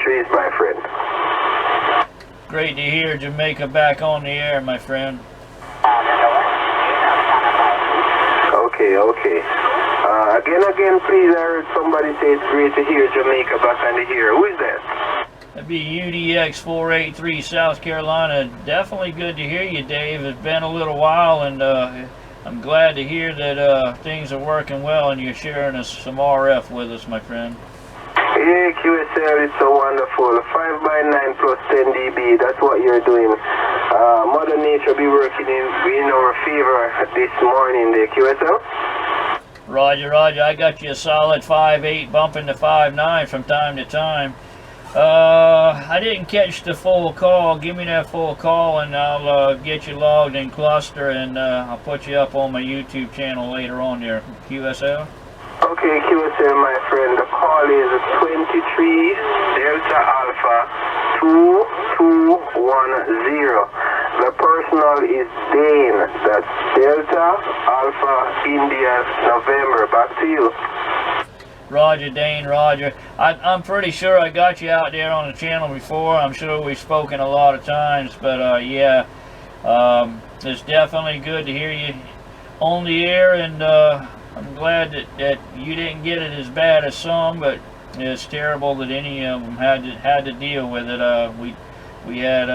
trees, my friend. Great to hear Jamaica back on the air, my friend. Okay, okay. Again, please, I heard somebody say it's great to hear Jamaica back on the air. Who is that? That'd be UDX 483, South Carolina. Definitely good to hear you, Dave. It's been a little while, and I'm glad to hear that things are working well and you're sharing some RF with us, my friend. Yeah, QSL, it's so wonderful. 5x9 plus 10 dB, that's what you're doing. Mother Nature be working in our favor this morning, the QSL. Roger, Roger. I got you a solid 5.8 bumping to 5.9 from time to time. I didn't catch the full call. Give me that full call and I'll get you logged in cluster, and I'll put you up on my YouTube channel later on there. QSL? Okay, QSL, my friend. The call is 23 Delta Alpha 2210. The personal is Dain. That's Delta Alpha India November. Back to you. Roger, Dain, Roger. I'm pretty sure I got you out there on the channel before. I'm sure we've spoken a lot of times, but yeah, it's definitely good to hear you on the air, and I'm glad that you didn't get it as bad as some, but it's terrible that any of them had to deal with it. We had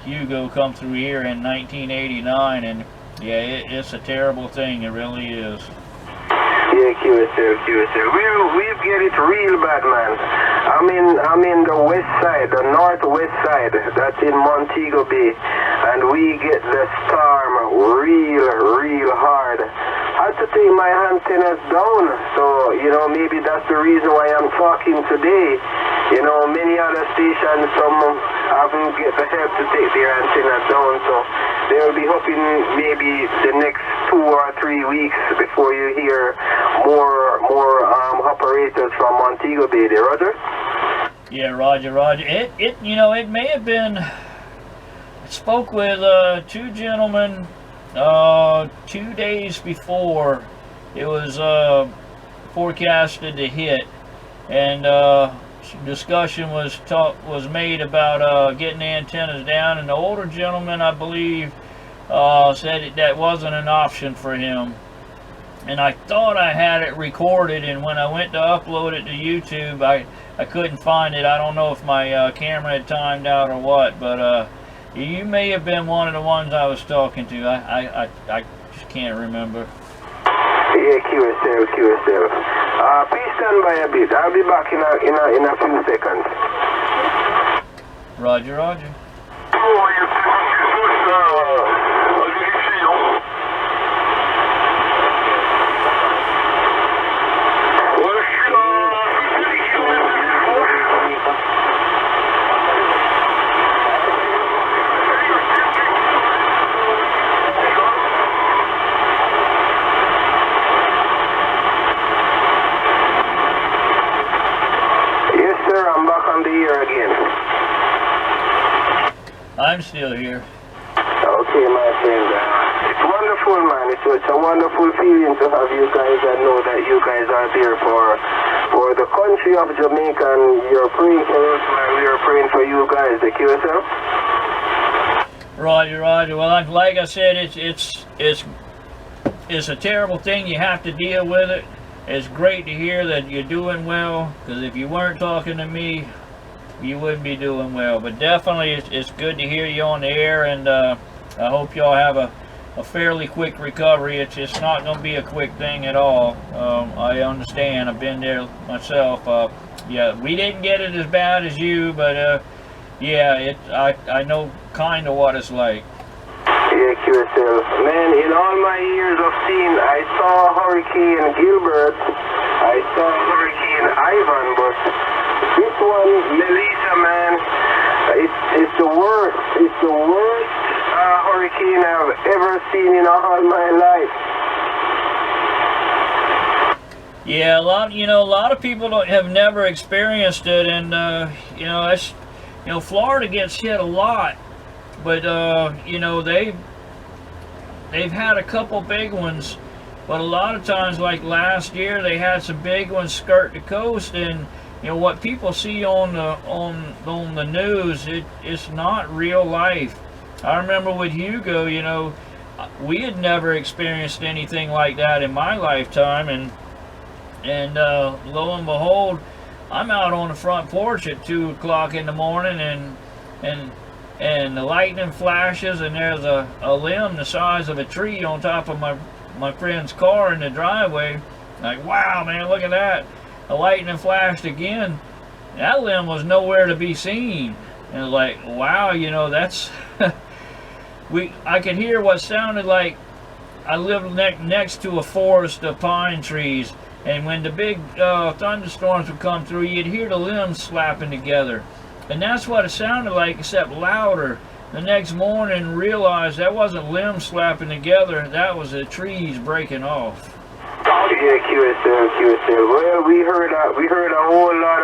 Hugo come through here in 1989, and yeah, it's a terrible thing. It really is. Yeah, QSL. We get it real bad, man. I'm in the west side, the northwest side. That's in Montego Bay, and we get the storm real hard. I had to take my antennas down, so maybe that's the reason why I'm talking today. Many other stations, some haven't get the help to take their antennas down, so they'll be hoping maybe the next 2 or 3 weeks before you hear more operators from Montego Bay there, Roger? Yeah, Roger. It may have been. I spoke with 2 gentlemen 2 days before it was forecasted to hit, and discussion was made about getting the antennas down, and the older gentleman, I believe, said that wasn't an option for him. And I thought I had it recorded, and when I went to upload it to YouTube, I couldn't find it. I don't know if my camera had timed out or what, but you may have been one of the ones I was talking to. I just can't remember. Yeah, QSL. Please stand by a bit. I'll be back in a few seconds. Roger. I'm still here. Okay, my friend. It's wonderful, man. It's a wonderful feeling to have you guys. I know that you guys are there for the country of Jamaica, and you're praying for us, man. We are praying for you guys. The QSL? Roger. Well, like I said, it's a terrible thing. You have to deal with it. It's great to hear that you're doing well, because if you weren't talking to me, you wouldn't be doing well. But definitely it's good to hear you on the air, and I hope y'all have a fairly quick recovery. It's not going to be a quick thing at all. I understand. I've been there myself. Yeah, we didn't get it as bad as you, but yeah, I know kind of what it's like. Yeah, QSL. Man, in all my years of seeing, I saw Hurricane Gilbert, I saw Hurricane Ivan, but this one, Melissa, man, it's the worst. It's the worst hurricane I've ever seen in all my life. Yeah, a lot of people have never experienced it, and Florida gets hit a lot, but they've had a couple big ones, but a lot of times, like last year, they had some big ones skirt the coast, and you know, what people see on the news, it's not real life. I remember with Hugo, you know, we had never experienced anything like that in my lifetime, and lo and behold, I'm out on the front porch at 2 o'clock in the morning, and the lightning flashes, and there's a limb the size of a tree on top of my friend's car in the driveway. Like, wow, man, look at that. The lightning flashed again. That limb was nowhere to be seen. And it was like, wow, you know, that's... I could hear what sounded like... I lived next to a forest of pine trees, and when the big thunderstorms would come through, you'd hear the limbs slapping together. And that's what it sounded like, except louder. The next morning, realized that wasn't limbs slapping together, that was the trees breaking off. Yeah, QSL. Well, we heard a whole lot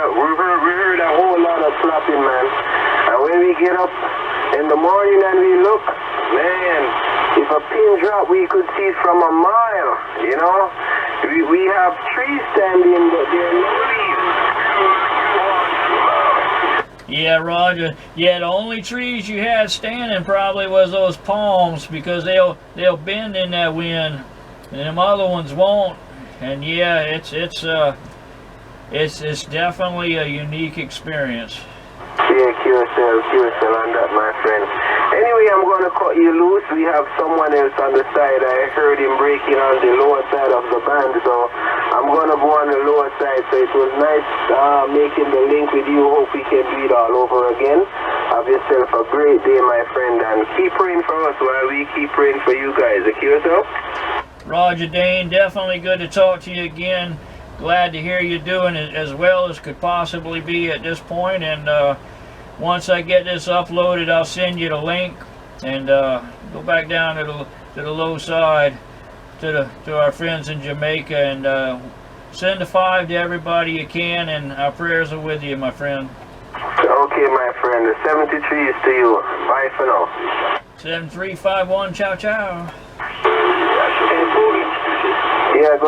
of slapping, man. And when we get up in the morning and we look, man, if a pin drop, we could see it from a mile. You know, we have trees standing, but they're no leaves. Yeah, Roger. Yeah, the only trees you had standing probably was those palms, because they'll bend in that wind, and them other ones won't. And yeah, it's definitely a unique experience. Yeah, QSL on that, my friend. Anyway, I'm going to cut you loose. We have someone else on the side. I heard him breaking on the lower side of the band, so I'm going to go on the lower side. So it was nice making the link with you. Hope we can do it all over again. Have yourself a great day, my friend, and keep praying for us while we keep praying for you guys. Okay, yourself? Roger, Dain. Definitely good to talk to you again. Glad to hear you doing it as well as could possibly be at this point. And once I get this uploaded, I'll send you the link, and go back down to the low side to our friends in Jamaica, and send a 5 to everybody you can, and our prayers are with you, my friend. Okay, my friend. The 73 is to you. Bye for now. 7351. Ciao, ciao. Yeah, go.